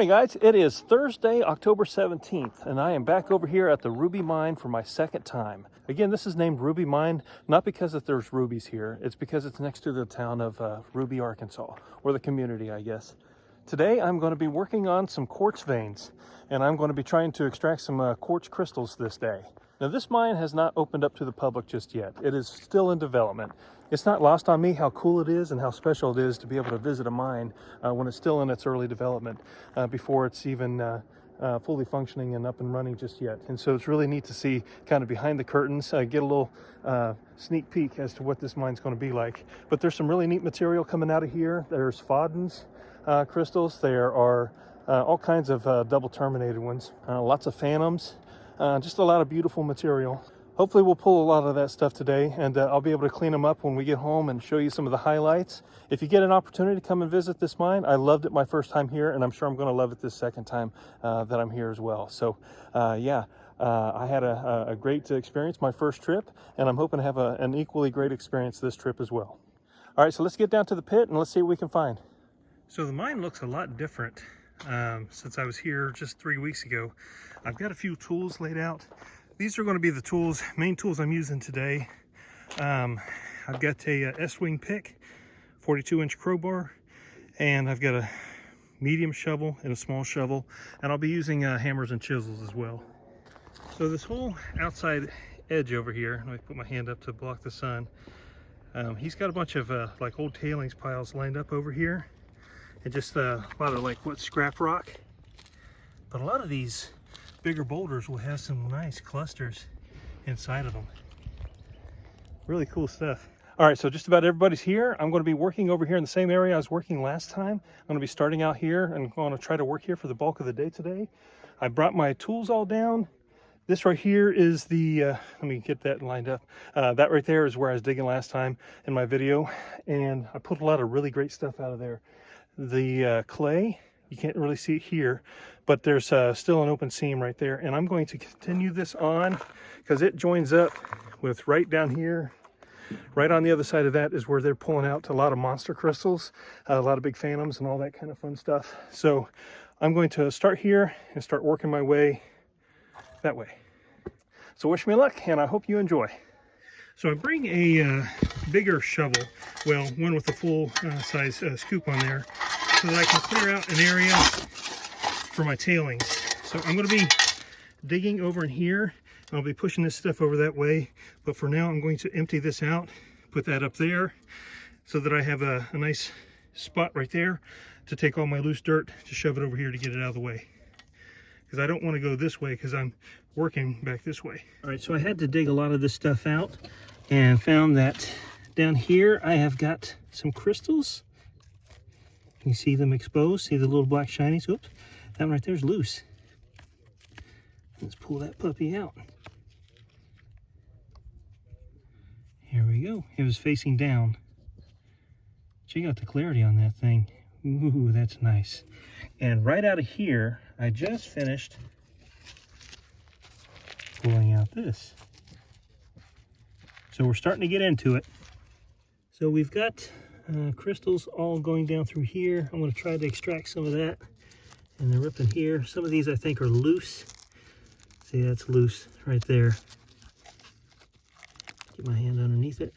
morning, guys. It is Thursday, October 17th, and I am back over here at the Rubie Mine for my second time. Again, this is named Rubie Mine, not because that there's rubies here. It's because it's next to the town of Rubie, Arkansas, or the community, I guess. Today, I'm going to be working on some quartz veins, and I'm going to be trying to extract some quartz crystals this day. Now, this mine has not opened up to the public just yet. It is still in development. It's not lost on me how cool it is and how special it is to be able to visit a mine when it's still in its early development before it's even fully functioning and up and running just yet. And so it's really neat to see kind of behind the curtains, get a little sneak peek as to what this mine's going to be like. But there's some really neat material coming out of here. There's Fodens crystals. There are all kinds of double terminated ones, lots of phantoms, just a lot of beautiful material. Hopefully we'll pull a lot of that stuff today, and I'll be able to clean them up when we get home and show you some of the highlights. If you get an opportunity to come and visit this mine, I loved it my first time here, and I'm sure I'm going to love it this second time that I'm here as well. So I had a great experience my first trip, and I'm hoping to have an equally great experience this trip as well. All right, so let's get down to the pit and let's see what we can find. So the mine looks a lot different since I was here just 3 weeks ago. I've got a few tools laid out. These are going to be the main tools I'm using today. I've got a S-wing pick, 42-inch crowbar, and I've got a medium shovel and a small shovel, and I'll be using hammers and chisels as well. So this whole outside edge over here, let me put my hand up to block the sun. He's got a bunch of like old tailings piles lined up over here, and just a lot of like scrap rock. But a lot of these bigger boulders will have some nice clusters inside of them. Really cool stuff. All right, so just about everybody's here. I'm going to be working over here in the same area I was working last time. I'm going to be starting out here and going to try to work here for the bulk of the day today. I brought my tools all down. This right here is the, let me get that lined up. That right there is where I was digging last time in my video. And I put a lot of really great stuff out of there. The clay, you can't really see it here, but there's still an open seam right there. And I'm going to continue this on because it joins up with right down here. Right on the other side of that is where they're pulling out a lot of monster crystals, a lot of big phantoms and all that kind of fun stuff. So I'm going to start here and start working my way that way. So wish me luck, and I hope you enjoy. So I bring a bigger shovel, well, one with a full size scoop on there, so that I can clear out an area for my tailings. So I'm going to be digging over in here. I'll be pushing this stuff over that way, but for now I'm going to empty this out, put that up there, so that I have a nice spot right there to take all my loose dirt, to shove it over here to get it out of the way. Because I don't want to go this way because I'm working back this way. All right, so I had to dig a lot of this stuff out and found that down here I have got some crystals. You see them exposed, see the little black shinies? Oops, that one right there is loose. Let's pull that puppy out. Here we go. It was facing down. Check out the clarity on that thing. Ooh, that's nice. And right out of here, I just finished pulling out this. So we're starting to get into it. So we've got crystals all going down through here. I'm going to try to extract some of that. And they're ripping here. Some of these I think are loose. See, that's loose right there. Get my hand underneath it.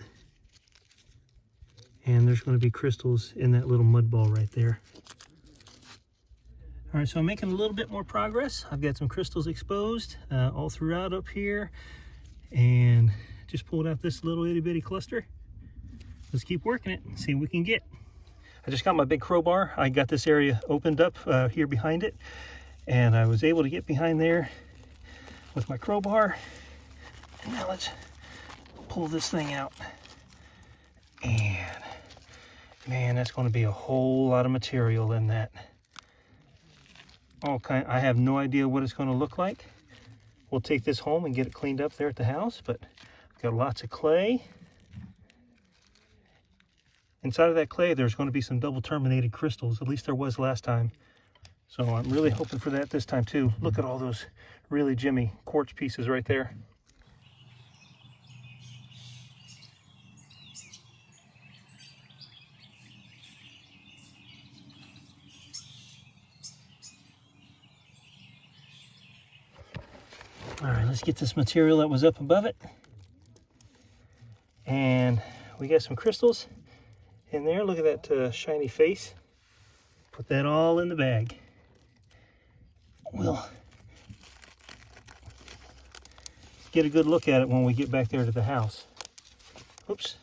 And there's going to be crystals in that little mud ball right there. All right, so I'm making a little bit more progress. I've got some crystals exposed all throughout up here. And just pulled out this little itty bitty cluster. Let's keep working it and see what we can get. I just got my big crowbar. I got this area opened up here behind it. And I was able to get behind there with my crowbar. And now let's pull this thing out. And man, that's going to be a whole lot of material in that. Okay, I have no idea what it's going to look like. We'll take this home and get it cleaned up there at the house, but I've got lots of clay. Inside of that clay, there's going to be some double terminated crystals. At least there was last time. So I'm really hoping for that this time too. Look at all those really jimmy quartz pieces right there. All right, let's get this material that was up above it. And we got some crystals in there. Look at that shiny face. Put that all in the bag. We'll get a good look at it when we get back there to the house. Oops,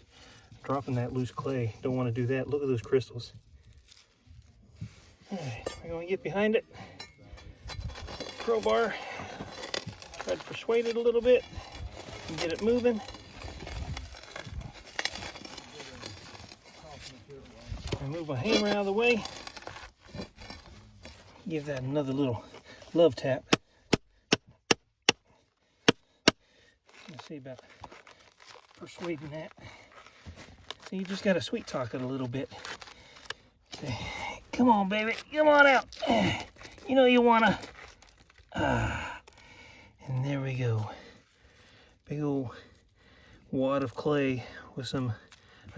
dropping that loose clay. Don't want to do that. Look at those crystals. All right, we're going to get behind it. Crowbar. Try to persuade it a little bit and get it moving. I move my hammer out of the way. Give that another little love tap. Let's see about persuading that. So you just got to sweet talk it a little bit. Say, come on, baby, come on out. You know you wanna. And there we go. Big old wad of clay with some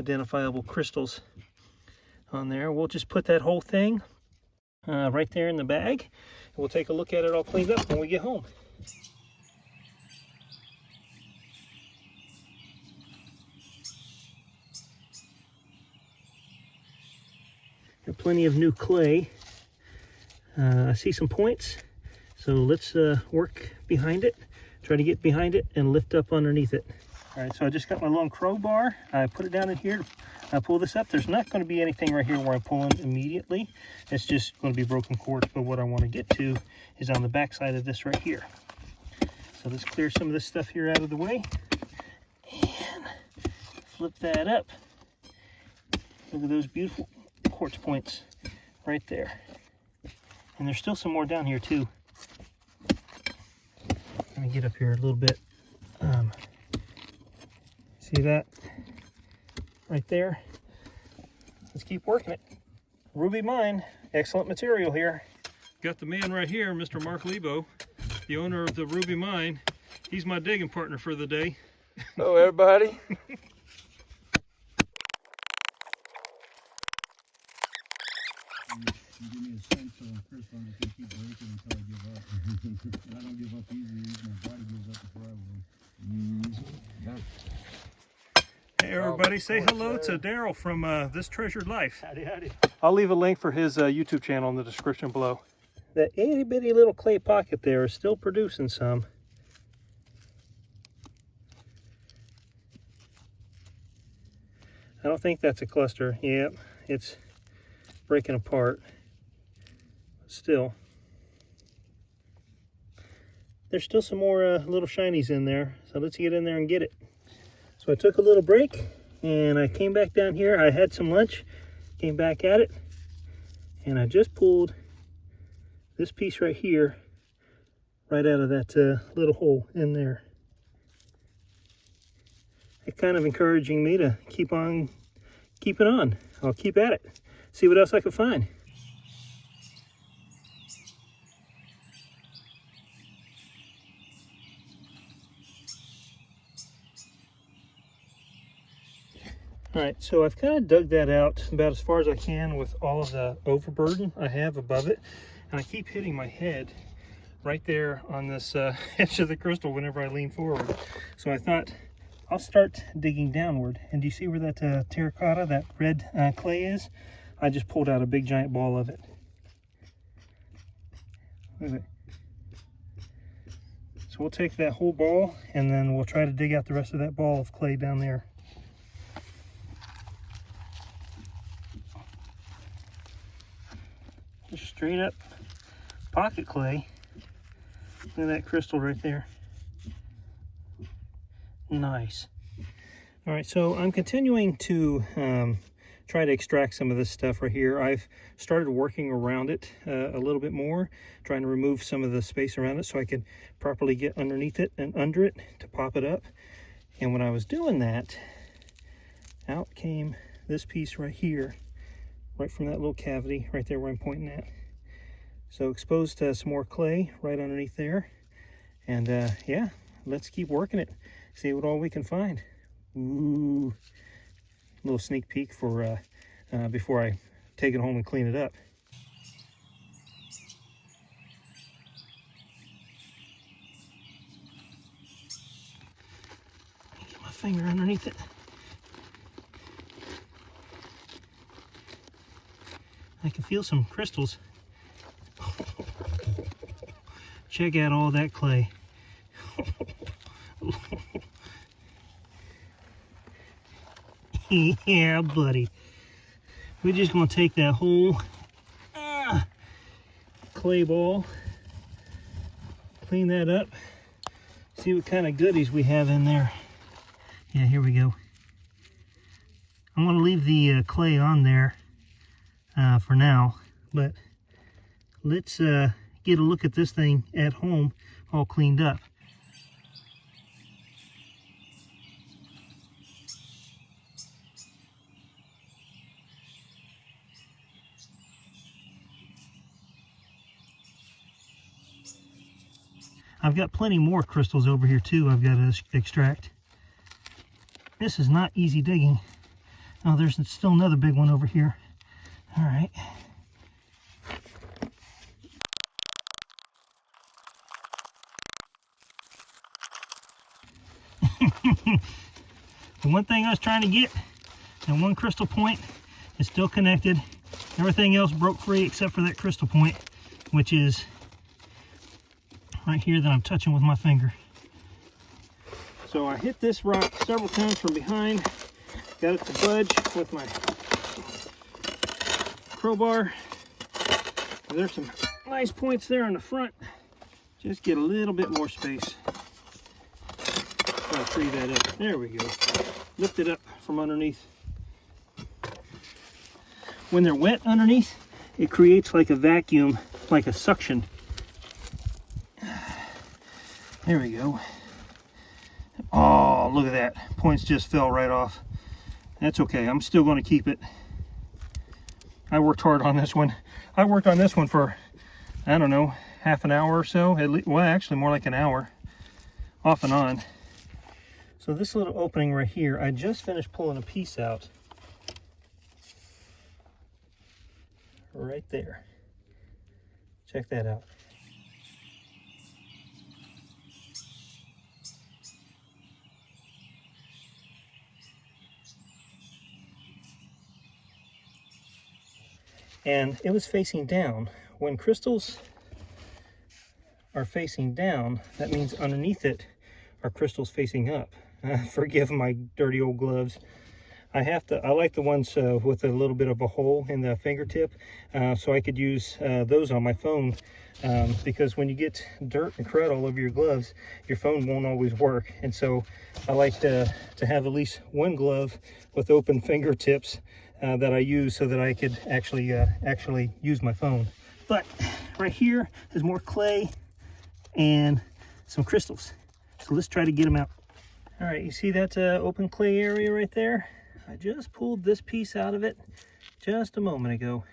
identifiable crystals on there. We'll just put that whole thing right there in the bag. We'll take a look at it all cleaned up when we get home. Got plenty of new clay. I see some points, so let's work behind it. Try to get behind it and lift up underneath it. All right, so I just got my long crowbar. I put it down in here. I pull this up. There's not going to be anything right here where I'm pulling immediately. It's just going to be broken quartz. But what I want to get to is on the back side of this right here. So let's clear some of this stuff here out of the way and flip that up. Look at those beautiful quartz points right there. And there's still some more down here too. Let me get up here a little bit. See that right there? Let's keep working it. Rubie Mine, excellent material here. Got the man right here, Mr. Mark Lebo, the owner of the Rubie Mine. He's my digging partner for the day. Hello, everybody. You give me a sense of first I'm just gonna keep breaking until I give up. I don't give up easy. My body gives up before I will. Hey everybody, say hello to Daryl from This Treasured Life. Howdy, howdy. I'll leave a link for his YouTube channel in the description below. That itty bitty little clay pocket there is still producing some. I don't think that's a cluster. Yep, it's breaking apart. Still, there's still some more little shinies in there, so let's get in there and get it. So I took a little break and I came back down here. I had some lunch, came back at it, and I just pulled this piece right here right out of that little hole in there. It's kind of encouraging me to keep on keeping on. I'll keep at it, see what else I can find. All right, so I've kind of dug that out about as far as I can with all of the overburden I have above it. And I keep hitting my head right there on this edge of the crystal whenever I lean forward. So I thought I'll start digging downward. And do you see where that terracotta, that red clay is? I just pulled out a big giant ball of it. Look at it. So we'll take that whole ball and then we'll try to dig out the rest of that ball of clay down there. Just straight up pocket clay. Look at that crystal right there. Nice. All right, so I'm continuing to try to extract some of this stuff right here. I've started working around it a little bit more, trying to remove some of the space around it so I can properly get underneath it and under it to pop it up. And when I was doing that, out came this piece right here, right from that little cavity right there where I'm pointing at. So exposed some more clay right underneath there. And yeah, let's keep working it, see what all we can find. Ooh, little sneak peek for before I take it home and clean it up. finger underneath it. I can feel some crystals. Check out all that clay. Yeah, buddy. We're just going to take that whole clay ball, clean that up, see what kind of goodies we have in there. Yeah, here we go. I'm going to leave the clay on there for now, but let's get a look at this thing at home all cleaned up. I've got plenty more crystals over here too I've got to extract. This is not easy digging. Oh, there's still another big one over here. All right. The one thing I was trying to get, that one crystal point is still connected. Everything else broke free except for that crystal point, which is right here that I'm touching with my finger. So I hit this rock several times from behind, got it to budge with my crowbar. There's some nice points there on the front. Just get a little bit more space. Try to free that up. There we go. Lift it up from underneath. When they're wet underneath, it creates like a vacuum, like a suction. There we go. Oh, look at that. Points just fell right off. That's okay. I'm still going to keep it. I worked hard on this one. I worked on this one for, I don't know, half an hour or so. At least, well, actually more like an hour. Off and on. So this little opening right here, I just finished pulling a piece out. Right there. Check that out. And it was facing down. When crystals are facing down, that means underneath it are crystals facing up. Forgive my dirty old gloves. I like the ones with a little bit of a hole in the fingertip, so I could use those on my phone, because when you get dirt and crud all over your gloves, your phone won't always work. And so I like to have at least one glove with open fingertips that I use so that I could actually use my phone. But right here is more clay and some crystals. So let's try to get them out. All right, you see that open clay area right there? I just pulled this piece out of it just a moment ago.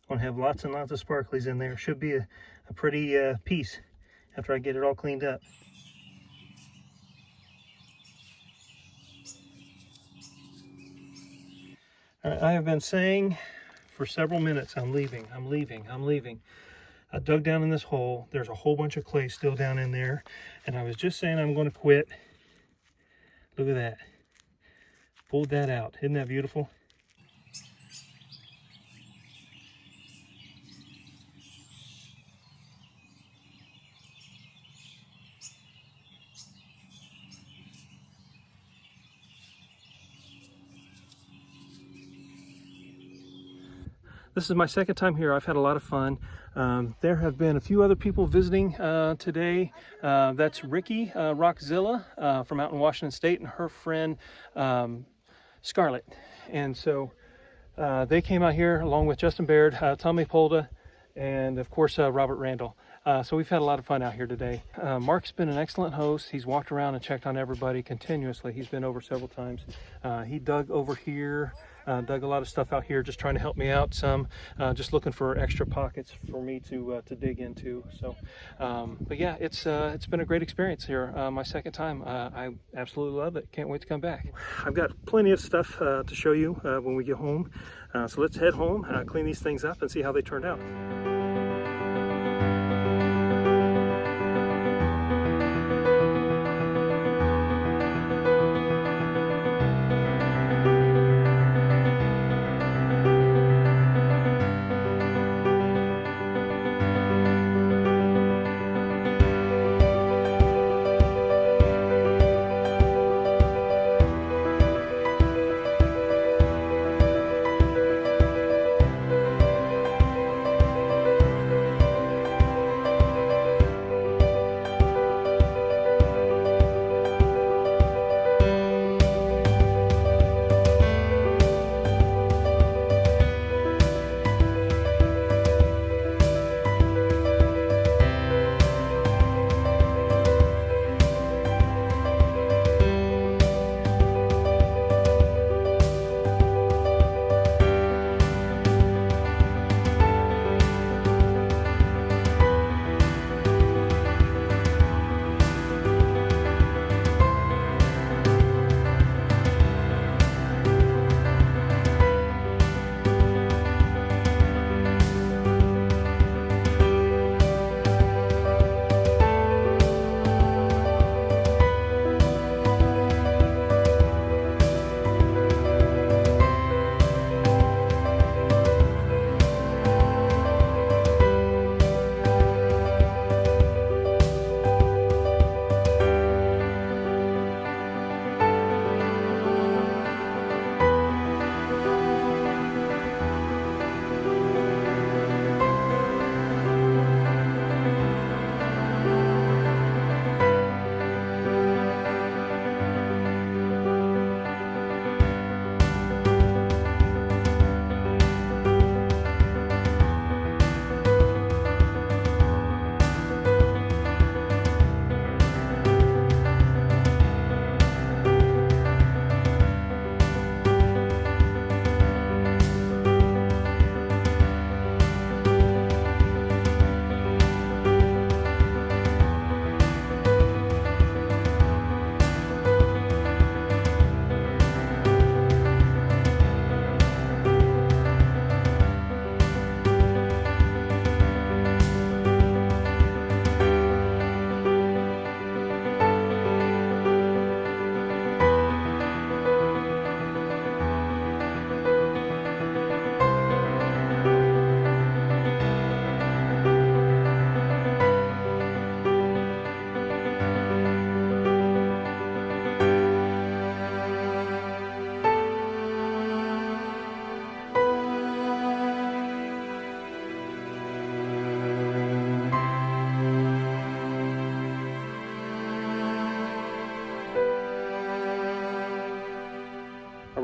Gonna have lots and lots of sparklies in there. Should be a pretty piece after I get it all cleaned up. All right, I have been saying for several minutes, I'm leaving, I'm leaving, I'm leaving. I dug down in this hole. There's a whole bunch of clay still down in there. And I was just saying I'm going to quit. Look at that. Pulled that out. Isn't that beautiful? This is my second time here. I've had a lot of fun. There have been a few other people visiting today. That's Ricky Rockzilla from out in Washington State and her friend Scarlett. And so they came out here along with Justin Baird, Tommy Polda, and of course Robert Randall. So we've had a lot of fun out here today. Mark's been an excellent host. He's walked around and checked on everybody continuously. He's been over several times. He dug over here. Dug a lot of stuff out here, just trying to help me out some, just looking for extra pockets for me to dig into. So, but yeah, it's been a great experience here. My second time. I absolutely love it. Can't wait to come back. I've got plenty of stuff to show you when we get home. So let's head home, clean these things up, and see how they turned out.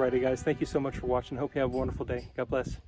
Alrighty, guys. Thank you so much for watching. Hope you have a wonderful day. God bless.